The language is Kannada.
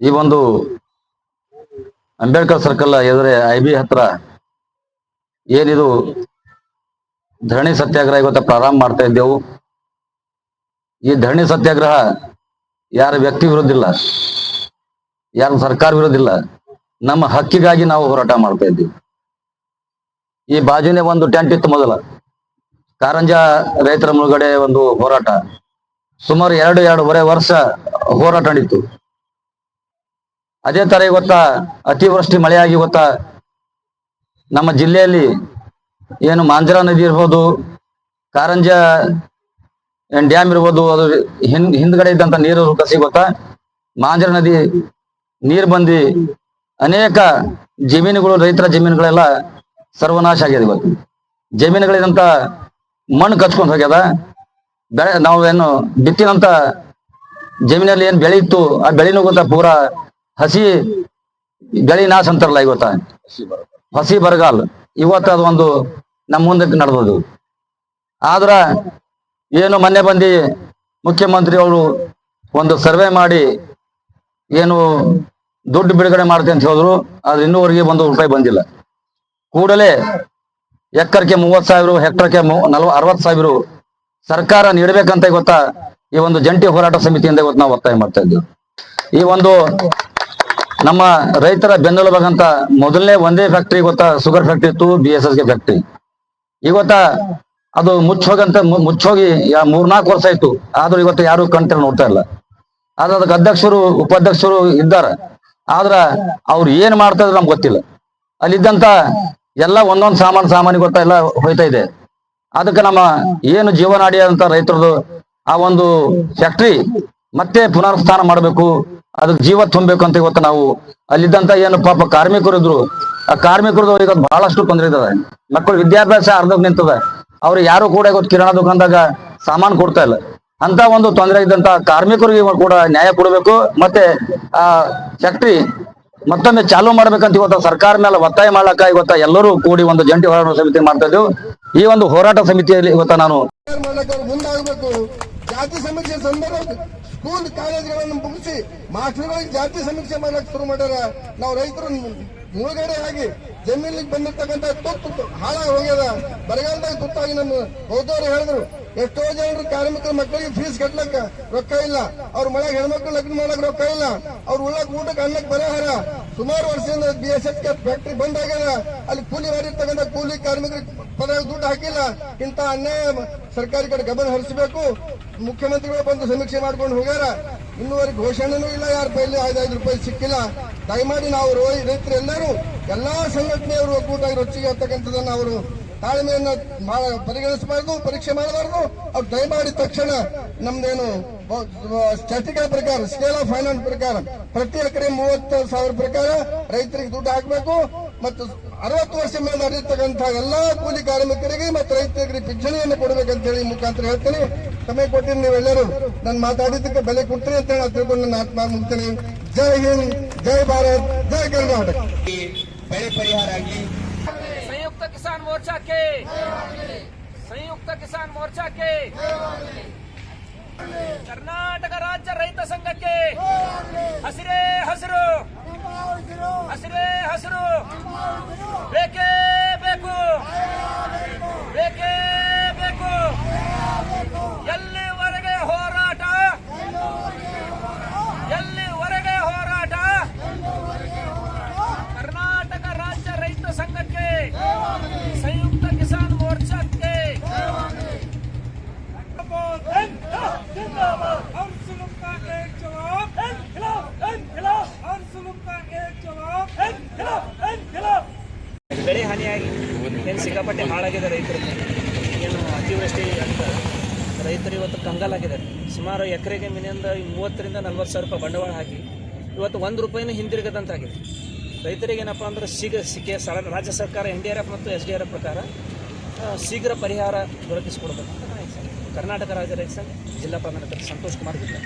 ಈ ಒಂದು ಅಂಬೇಡ್ಕರ್ ಸರ್ಕಲ್ ಎದುರೇ IB ಹತ್ರ ಏನಿದು ಧರಣಿ ಸತ್ಯಾಗ್ರಹ ಇವತ್ತು ಪ್ರಾರಂಭ ಮಾಡ್ತಾ ಇದ್ದೆವು. ಈ ಧರಣಿ ಸತ್ಯಾಗ್ರಹ ಯಾರ ವ್ಯಕ್ತಿ ವಿರುದ್ಧ ಇಲ್ಲ, ಯಾರ ಸರ್ಕಾರ ವಿರುದ್ಧ ಇಲ್ಲ, ನಮ್ಮ ಹಕ್ಕಿಗಾಗಿ ನಾವು ಹೋರಾಟ ಮಾಡ್ತಾ ಇದ್ದೀವಿ. ಈ ಬಾಜುನೇ ಒಂದು ಟೆಂಟ್ ಇತ್ತು ಮೊದಲ, ಕಾರಂಜ ರೈತರ ಮುಳುಗಡೆ ಒಂದು ಹೋರಾಟ ಸುಮಾರು 2.5 ವರ್ಷ ಹೋರಾಟ ನಡೀತು. ಅದೇ ತರ ಇವತ್ತ ಅತಿವೃಷ್ಟಿ ಮಳೆಯಾಗಿ ಇವತ್ತ ನಮ್ಮ ಜಿಲ್ಲೆಯಲ್ಲಿ ಏನು ಮಾಂಜರಾ ನದಿ ಇರ್ಬೋದು, ಕಾರಂಜ ಡ್ಯಾಮ್ ಇರ್ಬೋದು, ಅದು ಹಿಂದ್ಗಡೆ ಇದ್ದಂತ ನೀರು ಕಸಿ ಗೊತ್ತಾ, ಮಾಂಜರಾ ನದಿ ನೀರು ಬಂದು ಅನೇಕ ಜಮೀನುಗಳು, ರೈತರ ಜಮೀನುಗಳೆಲ್ಲ ಸರ್ವನಾಶ ಆಗ್ಯದ. ಇವತ್ತು ಜಮೀನುಗಳಿದಂತ ಮಣ್ಣು ಕಚ್ಕೊಂಡು ಹೋಗ್ಯದ. ನಾವೇನು ಬಿತ್ತಿನಂತ ಜಮೀನಲ್ಲಿ ಏನ್ ಬೆಳೆ ಇತ್ತು ಆ ಬೆಳೆನೂ ಗೊತ್ತಾ ಪೂರಾ ಹಸಿ ಬೆಳೆ ನಾಶ ಅಂತಾರಲ್ಲ, ಇವತ್ತ ಹಸಿ ಬರಗಾಲ ಇವತ್ತು ಅದು ಒಂದು ನಮ್ಮ ಮುಂದಕ್ಕೆ ನಡೆದದು. ಆದ್ರ ಏನು ಮೊನ್ನೆ ಬಂದು ಮುಖ್ಯಮಂತ್ರಿ ಅವರು ಒಂದು ಸರ್ವೆ ಮಾಡಿ ಏನು ದುಡ್ಡು ಬಿಡುಗಡೆ ಮಾಡ್ತೆ ಅಂತ ಹೇಳಿದ್ರು. ಆದ್ರೆ ಇನ್ನೂವರೆಗೆ ₹1 ಬಂದಿಲ್ಲ. ಕೂಡಲೇ ಎಕರೆಗೆ 30,000, ಹೆಕ್ಟರ್ಗೆ 60,000 ಸರ್ಕಾರ ನೀಡಬೇಕಂತ ಗೊತ್ತಾ ಈ ಒಂದು ಜಂಟಿ ಹೋರಾಟ ಸಮಿತಿಯಿಂದ ಇವತ್ತು ನಾವು ಒತ್ತಾಯ ಮಾಡ್ತಾ ಇದ್ದೀವಿ. ಈ ಒಂದು ನಮ್ಮ ರೈತರ ಬೆನ್ನೆಲುಬಾಗಂತ ಮೊದಲನೇ ಒಂದೇ ಫ್ಯಾಕ್ಟ್ರಿ ಗೊತ್ತಾ, ಶುಗರ್ ಫ್ಯಾಕ್ಟ್ರಿ ಇತ್ತು, BSSಗೆ ಫ್ಯಾಕ್ಟ್ರಿ. ಇವತ್ತ ಅದು ಮುಚ್ಚೋಗಿ 3-4 ವರ್ಷ ಆಯ್ತು. ಆದ್ರೂ ಇವತ್ತು ಯಾರು ಕಣ್ತೇಳಿ ನೋಡ್ತಾ ಇಲ್ಲ. ಆದ್ರೆ ಅದಕ್ಕೆ ಅಧ್ಯಕ್ಷರು ಉಪಾಧ್ಯಕ್ಷರು ಇದ್ದಾರೆ. ಆದ್ರ ಅವ್ರು ಏನ್ ಮಾಡ್ತಾ ಇದ್ರು ನಮ್ಗೆ ಗೊತ್ತಿಲ್ಲ. ಅಲ್ಲಿದ್ದಂತ ಎಲ್ಲ ಒಂದೊಂದು ಸಾಮಾನು ಗೊತ್ತಾ ಎಲ್ಲ ಹೋಯ್ತಾ ಇದೆ. ಅದಕ್ಕೆ ನಮ್ಮ ಏನು ಜೀವನಾಡಿ ಅಂತ ರೈತರದು ಆ ಒಂದು ಫ್ಯಾಕ್ಟ್ರಿ ಮತ್ತೆ ಪುನರುತ್ಥಾನ ಮಾಡಬೇಕು, ಅದಕ್ಕೆ ಜೀವ ತುಂಬಬೇಕು ಅಂತ ಇವತ್ತು ನಾವು ಅಲ್ಲಿದ್ದಂತ ಏನು ಪಾಪ ಕಾರ್ಮಿಕರು ಇದ್ರು, ಆ ಕಾರ್ಮಿಕರದು ಇವತ್ತು ಬಹಳಷ್ಟು ತೊಂದರೆ ಇರ್ತದೆ. ಮಕ್ಕಳು ವಿದ್ಯಾಭ್ಯಾಸ ಅರ್ಧಕ್ಕೆ ನಿಂತದ. ಅವ್ರು ಯಾರು ಕೂಡ ಇವತ್ತು ಕಿರಾಣ ದುಕಾನ್ದಾಗ ಸಾಮಾನು ಕೊಡ್ತಾ ಇಲ್ಲ. ಅಂತ ಒಂದು ತೊಂದರೆ ಇದ್ದಂತ ಕಾರ್ಮಿಕರಿಗೆ ಕೂಡ ನ್ಯಾಯ ಕೊಡಬೇಕು. ಮತ್ತೆ ಆ ಫ್ಯಾಕ್ಟ್ರಿ ಮತ್ತೊಮ್ಮೆ ಚಾಲೂ ಮಾಡ್ಬೇಕಂತ ಇವತ್ತು ಸರ್ಕಾರ ಮೇಲೆ ಒತ್ತಾಯ ಮಾಡ್ಲಕ್ಕ ಇವತ್ತ ಎಲ್ಲರೂ ಕೂಡಿ ಒಂದು ಜಂಟಿ ಹೋರಾಟ ಸಮಿತಿ ಮಾಡ್ತಾ ಇದ್ದೇವೆ. ಈ ಒಂದು ಹೋರಾಟ ಸಮಿತಿಯಲ್ಲಿ ಇವತ್ತ ನಾನು ಮುಂದಾಗಬೇಕು. ಜಾತಿ ಸಮೀಕ್ಷೆ ಸಂದರ್ಭ ಸ್ಕೂಲ್ ಕಾಲೇಜುಗಳನ್ನು ಮುಗಿಸಿ ಮಾಸ್ಟರ್ಗಳಿಗೆ ಜಾತಿ ಸಮೀಕ್ಷೆ ಮಾಡಕ್ ಶುರು ಮಾಡ್ಯಾರ. ನಾವು ರೈತರು ಮುಳುಗಡೆ ಆಗಿ ಜಮೀನಿಗೆ ಬಂದಿರ್ತಕ್ಕಂಥ ತುತ್ತು ಹಾಳಾಗಿ ಹೋಗ್ಯದ. ಬರಗಾಲದಾಗ ತುತ್ತಾಗಿ ನಮ್ಮ ಹೋದವರು ಹೇಳಿದ್ರು, ಎಷ್ಟೋ ಜನರು ಕಾರ್ಮಿಕರ ಮಕ್ಕಳಿಗೆ ಫೀಸ್ ಕಟ್ಲಕ್ಕ ರೊಕ್ಕ ಇಲ್ಲ, ಅವ್ರ ಮಳೆಗೆ ಹೆಣ್ಮಕ್ಳು ಲಗ್ನ ಮಾಡಕ್ ರೊಕ್ಕ ಇಲ್ಲ, ಅವ್ರ ಉಳ್ಳಕ್ ಊಟಕ್ಕೆ ಅನ್ನಕ್ಕೆ ಪರಿಹಾರ. ಸುಮಾರು ವರ್ಷದಿಂದ BSS ಫ್ಯಾಕ್ಟ್ರಿ ಬಂದ್ ಆಗ್ಯದ. ಅಲ್ಲಿ ಕೂಲಿ ಮಾಡಿರ್ತಕ್ಕಂಥ ಕೂಲಿ ಕಾರ್ಮಿಕರಿಗೆ ಪದ ದುಡ್ಡು ಹಾಕಿಲ್ಲ. ಇಂತ ಅನ್ಯಾಯ ಸರ್ಕಾರಿ ಕಡೆ ಗಮನ ಹರಿಸಬೇಕು. ಮುಖ್ಯಮಂತ್ರಿಗಳು ಬಂದು ಸಮೀಕ್ಷೆ ಮಾಡ್ಕೊಂಡು ಹೋಗ್ಯಾರ. ಇನ್ನೂವರೆಗೆ ಘೋಷಣೆನೂ ಇಲ್ಲ, ಯಾರ ಕೈಲಿ ₹5 ಸಿಕ್ಕಿಲ್ಲ. ದಯಮಾಡಿ ನಾವು ರೈತರು ಎಲ್ಲರೂ ಎಲ್ಲಾ ಸಂಘಟನೆಯವರು ಒಕ್ಕೂಟಾಗಿ ರೊಚ್ಚಿಗೆ ಆಗ್ತಕ್ಕಂಥದನ್ನ ಅವರು ತಾಳ್ಮೆಯನ್ನ ಪರಿಗಣಿಸಬಾರ್ದು, ಪರೀಕ್ಷೆ ಮಾಡಬಾರ್ದು. ಅವ್ರು ದಯಮಾಡಿ ತಕ್ಷಣ ನಮ್ದೇನು ಸ್ಟ್ಯಾಟಿಕಲ್ ಪ್ರಕಾರ, ಸ್ಕೇಲ್ ಆಫ್ ಫೈನಾನ್ಸ್ ಪ್ರಕಾರ ಪ್ರತಿ ಎಕರೆ 30,000 ಪ್ರಕಾರ ರೈತರಿಗೆ ದುಡ್ಡು ಹಾಕಬೇಕು. ಮತ್ತು 60 ವರ್ಷ ಮೇಲೆ ನಡೆಯತಕ್ಕಂಥ ಎಲ್ಲಾ ಕೂಲಿ ಕಾರ್ಮಿಕರಿಗೆ ಮತ್ತು ರೈತರಿಗೆ ಪಿಂಚಣಿಯನ್ನು ಕೊಡಬೇಕಂತ ಹೇಳಿ ಮುಖಾಂತರ ಹೇಳ್ತೀನಿ. ಸಮಯ ಕೊಟ್ಟಿರಿ ನೀವೆಲ್ಲರೂ ನಾನು ಮಾತಾಡಿದ್ದಕ್ಕೆ ಬೆಲೆ ಕೊಡ್ತೀನಿ ಅಂತ ಹೇಳಿ ನಾನು ತಿಳ್ಕೊಂಡು ನನ್ನ ಆತ್ಮ ಮುಗ್ತೀನಿ. ಜೈ ಹಿಂದ್, ಜೈ ಭಾರತ್, ಜೈ ಕರ್ನಾಟಕ. ಬೆಳೆ ಪರಿಹಾರ ಆಗಲಿ. संयुक्त किसान मोर्चा के, संयुक्त किसान मोर्चा के, कर्नाटक राज्य रैत संघಕ್ಕೆ ಹಸಿರೇ ಹಸಿರು, ಹಸಿರೇ ಹಸಿರು, ಬೇಕೇ ಬೇಕು, ಬೇಕೇ ಬೇಕು. ಎಲ್ಲಿವರೆಗೆ ಹೋರಾಟ, ಎಲ್ಲಿವರೆಗೆ ಹೋರಾಟ. ಕರ್ನಾಟಕ ರಾಜ್ಯ ರೈತ ಸಂಘಕ್ಕೆ, ಸಂಯುಕ್ತ ಕಿಸಾನ್ ಮೋರ್ಚಾಕ್ಕೆ ಬೆಳೆ ಹಾನಿಯಾಗಿ ಏನು ಸಿಕ್ಕಾಪಟ್ಟೆ ಹಾಳಾಗಿದೆ ರೈತರು. ಏನು ಅತಿವೃಷ್ಟಿ ಅಂತ ರೈತರು ಇವತ್ತು ಕಂಗಾಲಾಗಿದ್ದಾರೆ. ಸುಮಾರು ಎಕರೆಗೆ ಮಿನಿಮಮ್ 30,000 ರಿಂದ 40,000 ರೂಪಾಯಿ ಬಂಡವಾಳ ಹಾಕಿ ಇವತ್ತು ₹1 ಹಿಂದಿರುಗದಂತಾಗಿದೆ. ರೈತರಿಗೆ ಏನಪ್ಪ ಅಂದ್ರೆ ರಾಜ್ಯ ಸರ್ಕಾರ NDRF ಮತ್ತು SDRF ಪ್ರಕಾರ ಶೀಘ್ರ ಪರಿಹಾರ ದೊರಕಿಸಿಕೊಡಬೇಕು ಅಂತ ಕರ್ನಾಟಕ ರಾಜ್ಯ ರೈತ ಸಂಘ ಜಿಲ್ಲಾ ಪ್ರಧಾನ ಸಂತೋಷ್ ಕುಮಾರ್ ಗಿಲ್ಲ.